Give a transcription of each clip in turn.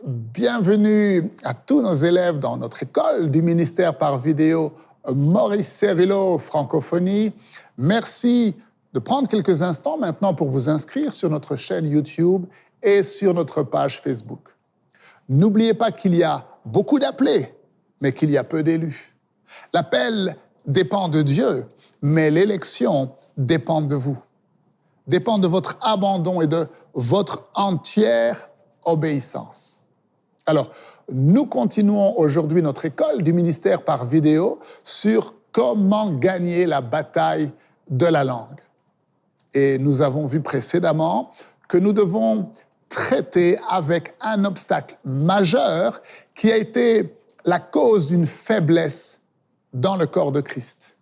Bienvenue à tous nos élèves dans notre école du ministère par vidéo Maurice Cerullo Francophonie. Merci de prendre quelques instants maintenant pour vous inscrire sur notre chaîne YouTube et sur notre page Facebook. N'oubliez pas qu'il y a beaucoup d'appelés, mais qu'il y a peu d'élus. L'appel dépend de Dieu, mais l'élection dépend de vous. Dépend de votre abandon et de votre entière obéissance. Alors, nous continuons aujourd'hui notre école du ministère par vidéo sur comment gagner la bataille de la langue. Et nous avons vu précédemment que nous devons traiter avec un obstacle majeur qui a été la cause d'une faiblesse dans le corps de Christ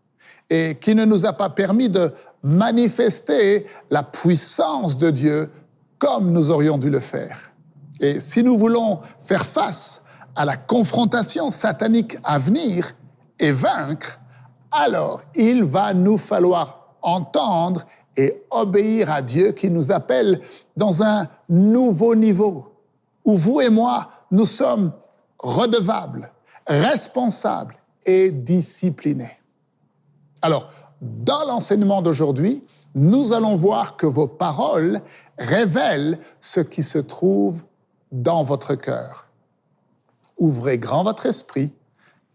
et qui ne nous a pas permis de manifester la puissance de Dieu comme nous aurions dû le faire. Et si nous voulons faire face à la confrontation satanique à venir et vaincre, alors il va nous falloir entendre et obéir à Dieu qui nous appelle dans un nouveau niveau, où vous et moi, nous sommes redevables, responsables et disciplinés. Alors, dans l'enseignement d'aujourd'hui, nous allons voir que vos paroles révèlent ce qui se trouve dans votre cœur. Ouvrez grand votre esprit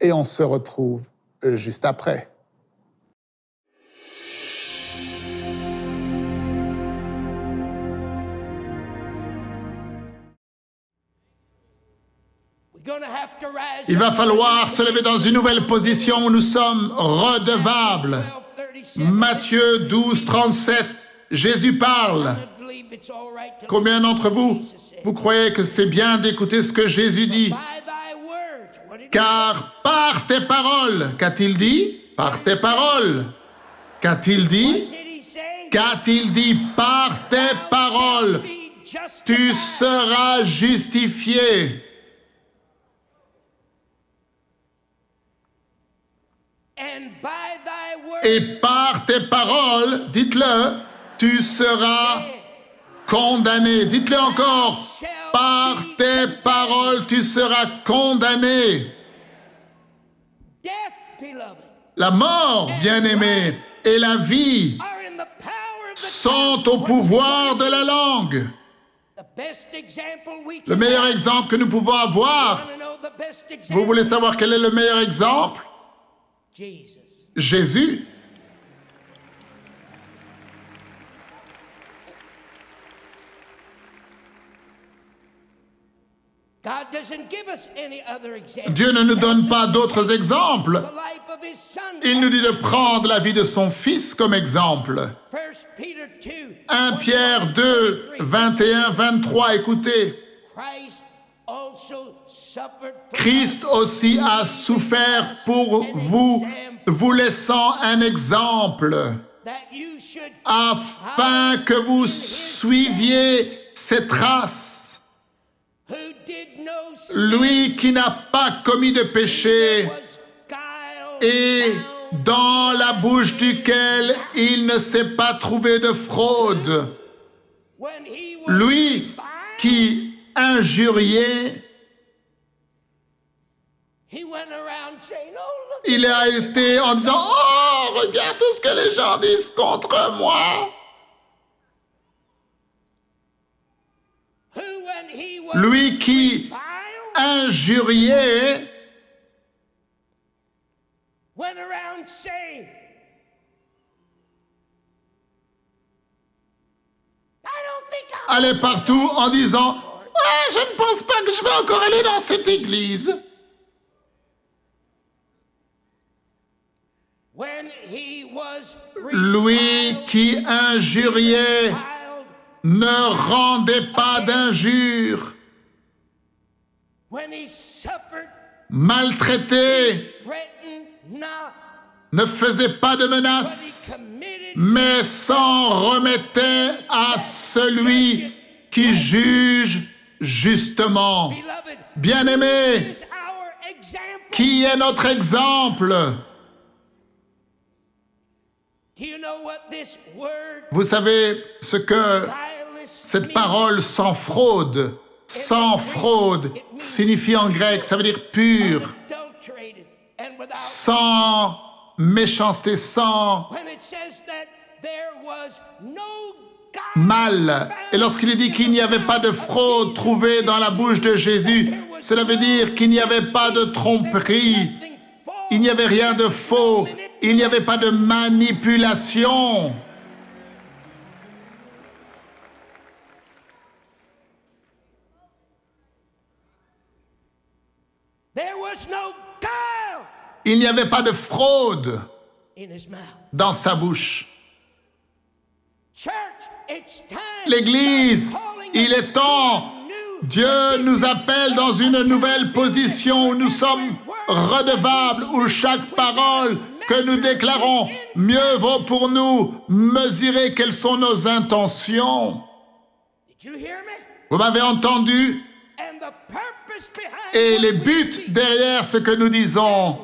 et on se retrouve juste après. Il va falloir se lever dans une nouvelle position où nous sommes redevables. Matthieu 12, 37, Jésus parle. Combien d'entre vous, vous croyez que c'est bien d'écouter ce que Jésus dit? Car par tes paroles, qu'a-t-il dit? Par tes paroles. Qu'a-t-il dit? Qu'a-t-il dit? Par tes paroles, tu seras justifié. Et par tes paroles, dites-le, tu seras condamné. Dites-le encore, par tes paroles, tu seras condamné. La mort, bien-aimé, et la vie sont au pouvoir de la langue. Le meilleur exemple que nous pouvons avoir, vous voulez savoir quel est le meilleur exemple? Jésus. Dieu ne nous donne pas d'autres exemples. Il nous dit de prendre la vie de son Fils comme exemple. 1 Pierre 2, 21, 23, écoutez. Christ aussi a souffert pour vous, vous laissant un exemple, afin que vous suiviez ses traces. Lui qui n'a pas commis de péché et dans la bouche duquel il ne s'est pas trouvé de fraude. Lui qui injuriait, il a été en disant « Oh, regarde tout ce que les gens disent contre moi !» Lui qui injuriait allait partout en disant « Ah, je ne pense pas que je vais encore aller dans cette église. » Lui qui injuriait ne rendait pas d'injures, maltraitait, ne faisait pas de menaces, mais s'en remettait à celui qui juge justement. Bien-aimés, qui est notre exemple? Vous savez ce que cette parole sans fraude Sans fraude signifie en grec, ça veut dire pur, sans méchanceté, sans mal. Et lorsqu'il est dit qu'il n'y avait pas de fraude trouvée dans la bouche de Jésus, cela veut dire qu'il n'y avait pas de tromperie, il n'y avait rien de faux, il n'y avait pas de manipulation. Il n'y avait pas de fraude dans sa bouche. L'Église, il est temps. Dieu nous appelle dans une nouvelle position où nous sommes redevables, où chaque parole que nous déclarons, mieux vaut pour nous mesurer quelles sont nos intentions. Vous m'avez entendu? Et les buts derrière ce que nous disons.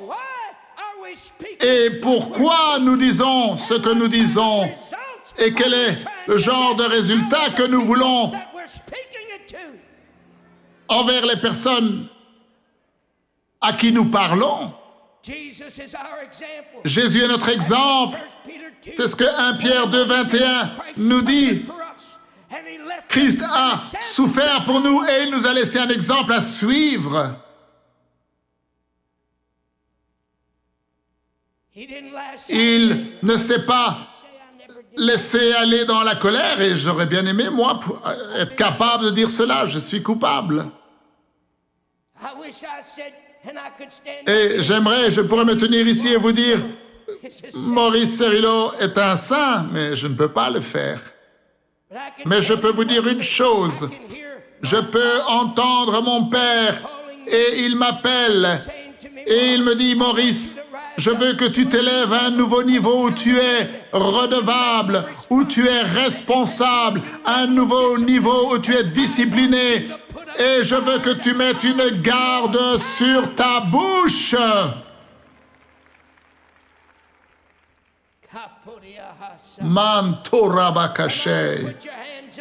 Et pourquoi nous disons ce que nous disons? Et quel est le genre de résultat que nous voulons envers les personnes à qui nous parlons? Jésus est notre exemple. C'est ce que 1 Pierre 2, 21 nous dit. Christ a souffert pour nous et il nous a laissé un exemple à suivre. Il ne s'est pas laissé aller dans la colère et j'aurais bien aimé, moi, être capable de dire cela. Je suis coupable. Et j'aimerais, je pourrais me tenir ici et vous dire, Maurice Cerullo est un saint, mais je ne peux pas le faire. Mais je peux vous dire une chose, je peux entendre mon père et il m'appelle et il me dit, Maurice, je veux que tu t'élèves à un nouveau niveau où tu es redevable, où tu es responsable, à un nouveau niveau où tu es discipliné et je veux que tu mettes une garde sur ta bouche. Mantorabakashe.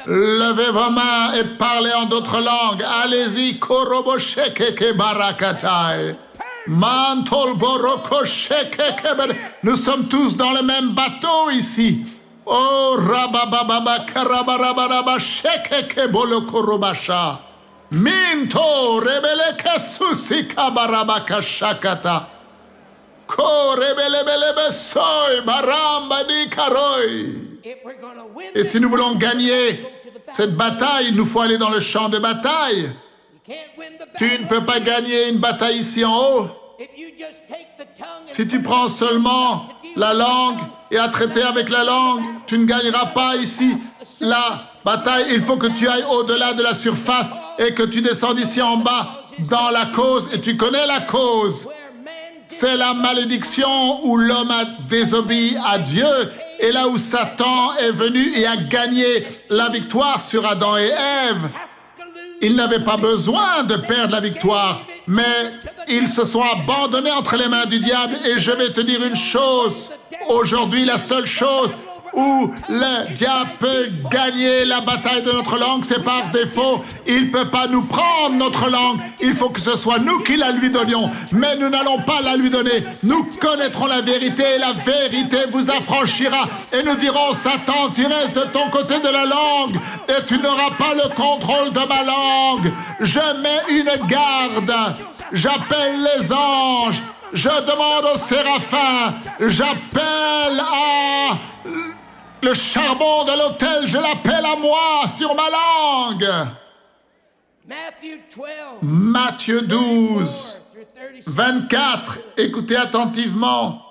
Levez vos mains et parlez en d'autres langues. Allez-y, koroboshekeke barakatai. Nous sommes tous dans le même bateau ici. Oh, rabababa karabaraba shekeke bolokorobasha. Minto rebeleke susika barabaka shakata. Et si nous voulons gagner cette bataille, il nous faut aller dans le champ de bataille. Tu ne peux pas gagner une bataille ici en haut. Si tu prends seulement la langue et à traiter avec la langue, tu ne gagneras pas ici la bataille. Il faut que tu ailles au-delà de la surface et que tu descendes ici en bas dans la cause. Et tu connais la cause. C'est la malédiction où l'homme a désobéi à Dieu et là où Satan est venu et a gagné la victoire sur Adam et Ève. Ils n'avaient pas besoin de perdre la victoire, mais ils se sont abandonnés entre les mains du diable. Et je vais te dire une chose, aujourd'hui la seule chose où le diable peut gagner la bataille de notre langue, c'est par défaut. Il ne peut pas nous prendre notre langue. Il faut que ce soit nous qui la lui donnions. Mais nous n'allons pas la lui donner. Nous connaîtrons la vérité et la vérité vous affranchira. Et nous dirons, Satan, tu restes de ton côté de la langue et tu n'auras pas le contrôle de ma langue. Je mets une garde. J'appelle les anges. Je demande aux séraphins. J'appelle à... le charbon de l'autel, je l'appelle à moi sur ma langue. Matthieu 12, 24. Écoutez attentivement.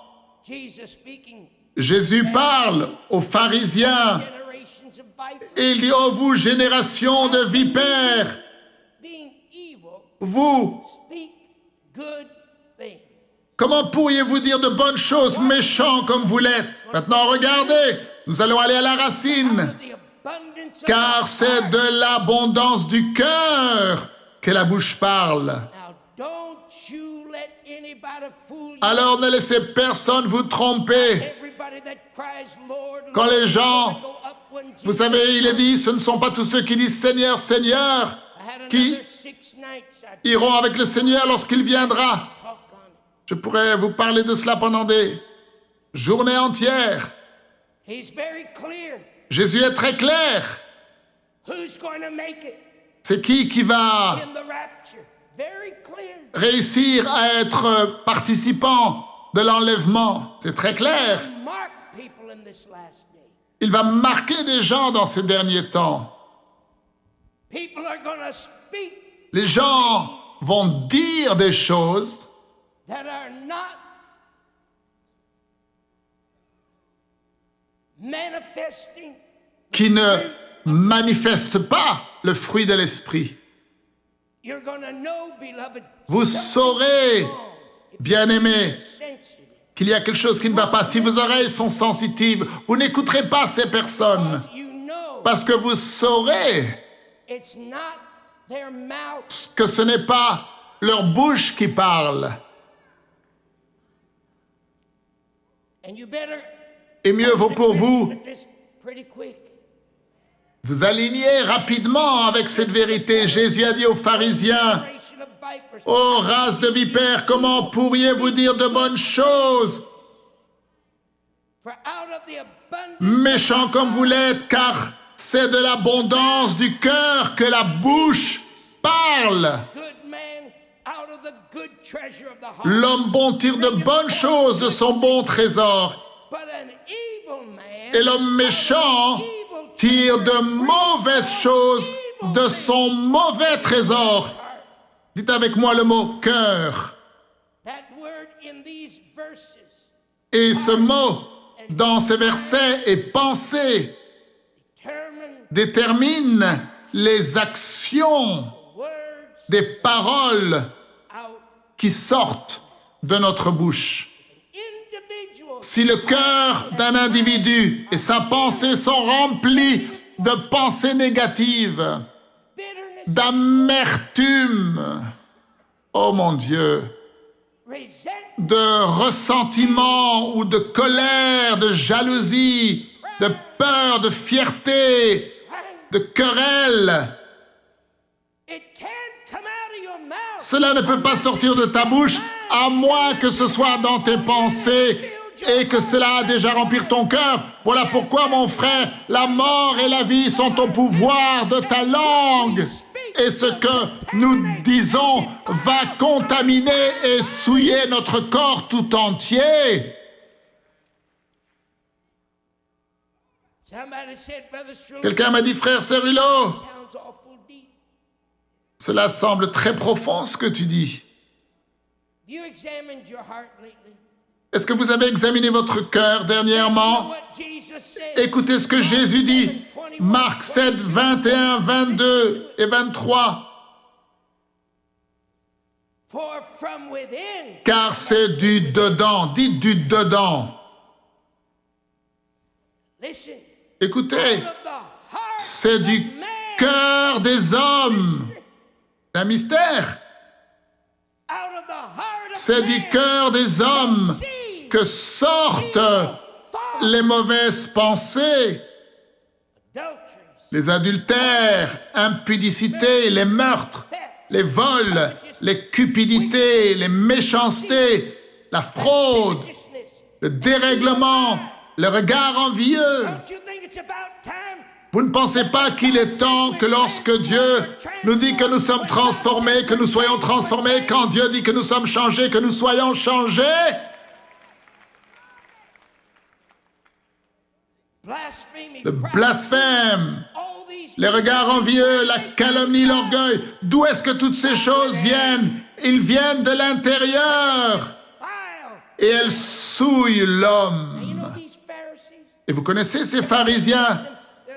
Jésus parle aux pharisiens. Il dit, ô vous, génération de vipères, vous, comment pourriez-vous dire de bonnes choses, méchants comme vous l'êtes? Maintenant, regardez, nous allons aller à la racine. Car c'est de l'abondance du cœur que la bouche parle. Alors ne laissez personne vous tromper. Quand les gens, vous savez, il est dit, ce ne sont pas tous ceux qui disent Seigneur, Seigneur, qui iront avec le Seigneur lorsqu'il viendra. Je pourrais vous parler de cela pendant des journées entières. Jésus est très clair. C'est qui va réussir à être participant de l'enlèvement? C'est très clair. Il va marquer des gens dans ces derniers temps. Les gens vont dire des choses qui ne manifestent pas le fruit de l'esprit. Vous saurez, bien-aimés, qu'il y a quelque chose qui ne va pas. Si vos oreilles sont sensitives, vous n'écouterez pas ces personnes, parce que vous saurez que ce n'est pas leur bouche qui parle. Et mieux vaut pour vous vous aligner rapidement avec cette vérité. Jésus a dit aux pharisiens, « Ô race de vipères, comment pourriez-vous dire de bonnes choses? Méchants comme vous l'êtes, car c'est de l'abondance du cœur que la bouche parle. L'homme bon tire de bonnes choses de son bon trésor, et l'homme méchant tire de mauvaises choses de son mauvais trésor. » Dites avec moi le mot « cœur ». Et ce mot, dans ces versets, est pensée, détermine les actions des paroles qui sortent de notre bouche. Si le cœur d'un individu et sa pensée sont remplis de pensées négatives, d'amertume, oh mon Dieu, de ressentiment ou de colère, de jalousie, de peur, de fierté, de querelle, cela ne peut pas sortir de ta bouche à moins que ce soit dans tes pensées et que cela a déjà rempli ton cœur. Voilà pourquoi, mon frère, la mort et la vie sont au pouvoir de ta langue. Et ce que nous disons va contaminer et souiller notre corps tout entier. Quelqu'un m'a dit, frère Cerullo, cela semble très profond ce que tu dis. Est-ce que vous avez examiné votre cœur dernièrement? Écoutez ce que Jésus dit. Marc 7, 21, 22 et 23. Car c'est du dedans. Dites du dedans. Écoutez, c'est du cœur des hommes. C'est un mystère. C'est du cœur des hommes que sortent les mauvaises pensées, les adultères, impudicités, les meurtres, les vols, les cupidités, les méchancetés, la fraude, le dérèglement, le regard envieux. Vous ne pensez pas qu'il est temps que lorsque Dieu nous dit que nous sommes transformés, que nous soyons transformés, quand Dieu dit que nous sommes changés, que nous soyons changés? Le blasphème, les regards envieux, la calomnie, l'orgueil. D'où est-ce que toutes ces choses viennent? Ils viennent de l'intérieur et elles souillent l'homme. Et vous connaissez ces pharisiens?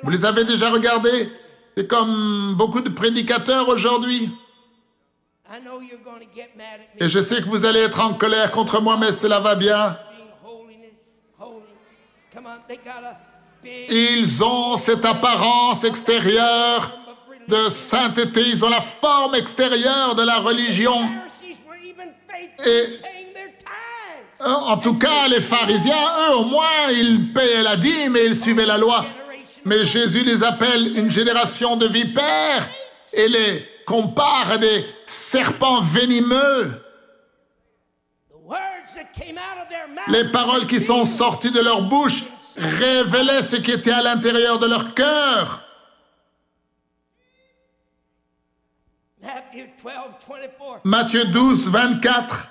Vous les avez déjà regardés? C'est comme beaucoup de prédicateurs aujourd'hui. Et je sais que vous allez être en colère contre moi, mais cela va bien. Ils ont cette apparence extérieure de sainteté, ils ont la forme extérieure de la religion. Et en tout cas, les pharisiens, eux, au moins, ils payaient la dîme et ils suivaient la loi. Mais Jésus les appelle une génération de vipères et les compare à des serpents venimeux. Les paroles qui sont sorties de leur bouche révélaient ce qui était à l'intérieur de leur cœur. Matthieu 12, 24.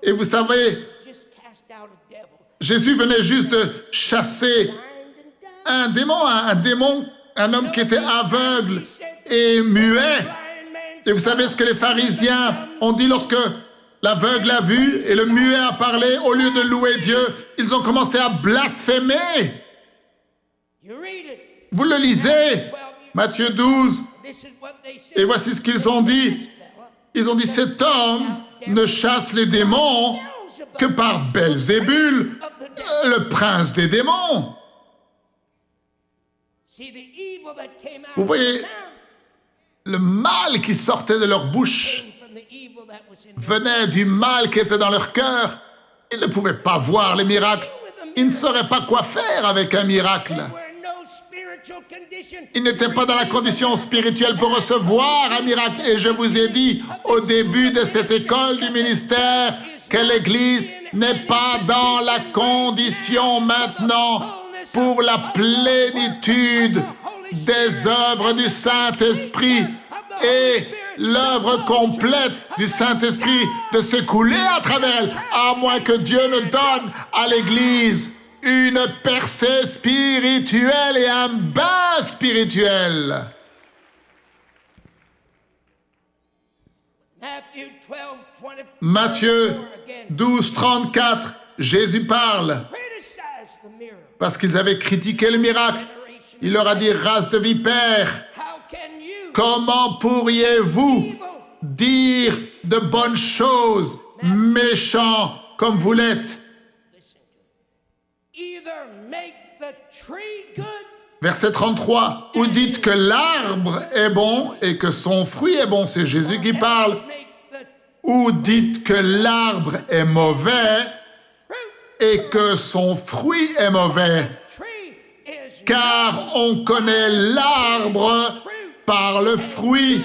Et vous savez, Jésus venait juste de chasser un démon, un homme qui était aveugle et muet. Et vous savez ce que les pharisiens ont dit lorsque l'aveugle a vu et le muet a parlé? Au lieu de louer Dieu, ils ont commencé à blasphémer. Vous le lisez, Matthieu 12. Et voici ce qu'ils ont dit. Ils ont dit, cet homme ne chasse les démons que par Belzébul, le prince des démons. Vous voyez, le mal qui sortait de leur bouche venait du mal qui était dans leur cœur. Ils ne pouvaient pas voir les miracles. Ils ne sauraient pas quoi faire avec un miracle. Ils n'étaient pas dans la condition spirituelle pour recevoir un miracle. Et je vous ai dit au début de cette école du ministère que l'Église n'est pas dans la condition maintenant pour la plénitude des œuvres du Saint-Esprit et l'œuvre complète du Saint-Esprit de s'écouler à travers elle, à moins que Dieu ne donne à l'Église une percée spirituelle et un bain spirituel. Matthieu 12, 34, Jésus parle parce qu'ils avaient critiqué le miracle. Il leur a dit, race de vipères, comment pourriez-vous dire de bonnes choses, méchants comme vous l'êtes? Verset 33, ou dites que l'arbre est bon et que son fruit est bon, c'est Jésus qui parle, ou dites que l'arbre est mauvais et que son fruit est mauvais, car on connaît l'arbre par le fruit.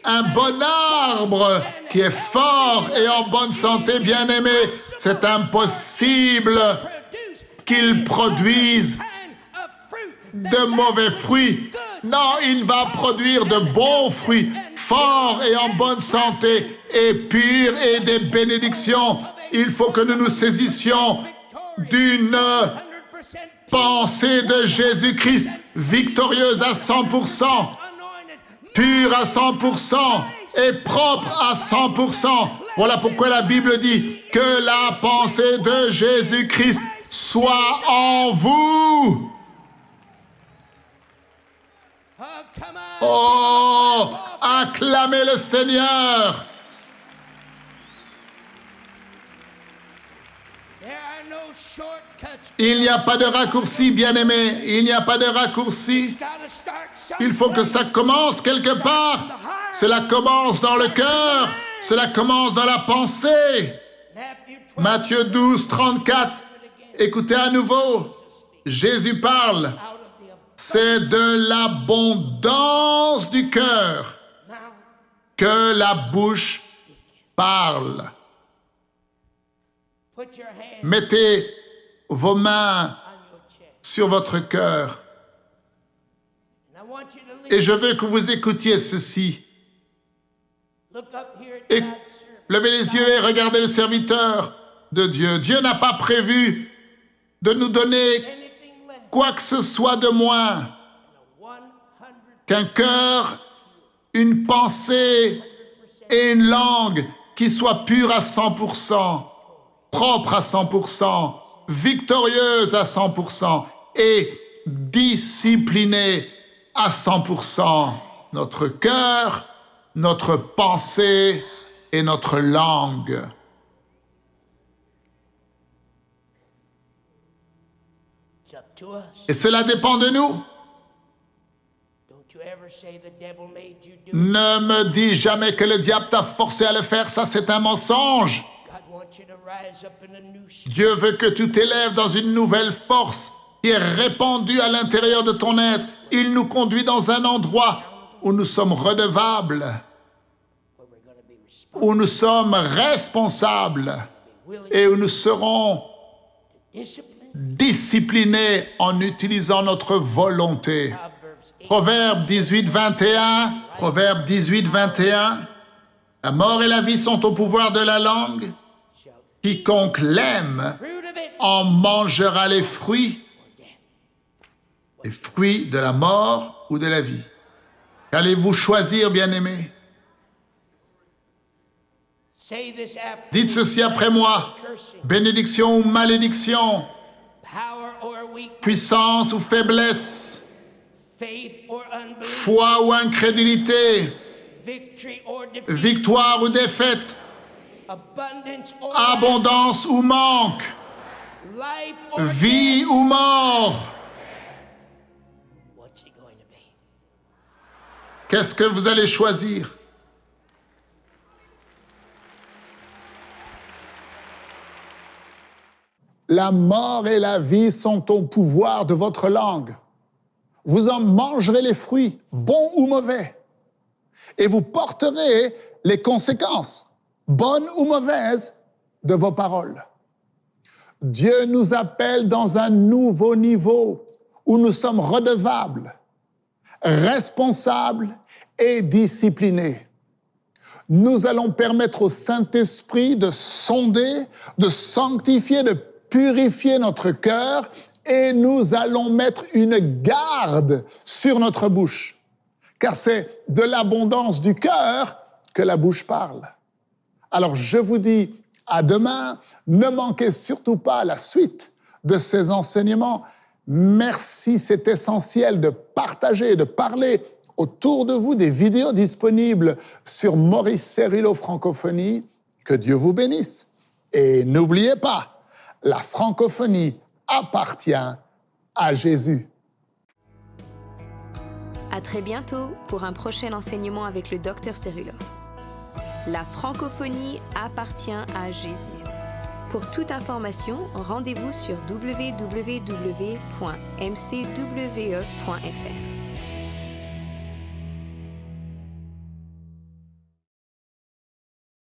Un bon arbre qui est fort et en bonne santé, bien-aimé, c'est impossible qu'il produise de mauvais fruits. Non, il va produire de bons fruits, forts et en bonne santé, et purs et des bénédictions. Il faut que nous nous saisissions d'une pensée de Jésus-Christ, victorieuse à 100%, pure à 100% et propre à 100%. Voilà pourquoi la Bible dit que la pensée de Jésus-Christ soit en vous. Oh, acclamez le Seigneur. Il n'y a pas de raccourci, bien-aimé. Il n'y a pas de raccourci. Il faut que ça commence quelque part. Cela commence dans le cœur. Cela commence dans la pensée. Matthieu 12, 34. Écoutez à nouveau. Jésus parle. C'est de l'abondance du cœur que la bouche parle. Mettez vos mains sur votre cœur. Et je veux que vous écoutiez ceci. Et levez les yeux et regardez le serviteur de Dieu. Dieu n'a pas prévu de nous donner quoi que ce soit de moins qu'un cœur, une pensée et une langue qui soient pures à 100%, propres à 100%, victorieuses à 100% et disciplinées à 100%. Notre cœur, notre pensée et notre langue. Et cela dépend de nous. Ne me dis jamais que le diable t'a forcé à le faire, ça c'est un mensonge. Dieu veut que tu t'élèves dans une nouvelle force qui est répandu à l'intérieur de ton être. Il nous conduit dans un endroit où nous sommes redevables, où nous sommes responsables et où nous serons disciplinés en utilisant notre volonté. Proverbe 18, 21. Proverbe 18, 21. La mort et la vie sont au pouvoir de la langue. Quiconque l'aime en mangera les fruits de la mort ou de la vie. Qu'allez-vous choisir, bien-aimés? Dites ceci après moi. Bénédiction ou malédiction, puissance ou faiblesse, foi ou incrédulité, victoire ou défaite, abondance ou manque, vie ou mort. Qu'est-ce que vous allez choisir? La mort et la vie sont au pouvoir de votre langue. Vous en mangerez les fruits, bons ou mauvais, et vous porterez les conséquences, bonnes ou mauvaises, de vos paroles. Dieu nous appelle dans un nouveau niveau où nous sommes redevables, responsables et disciplinés. Nous allons permettre au Saint-Esprit de sonder, de sanctifier, de purifier notre cœur et nous allons mettre une garde sur notre bouche. Car c'est de l'abondance du cœur que la bouche parle. Alors je vous dis à demain, ne manquez surtout pas la suite de ces enseignements. Merci, c'est essentiel de partager, de parler autour de vous des vidéos disponibles sur Maurice Cerullo Francophonie. Que Dieu vous bénisse. Et n'oubliez pas, la francophonie appartient à Jésus. À très bientôt pour un prochain enseignement avec le Dr Cerullo. La francophonie appartient à Jésus. Pour toute information, rendez-vous sur www.mcwe.fr.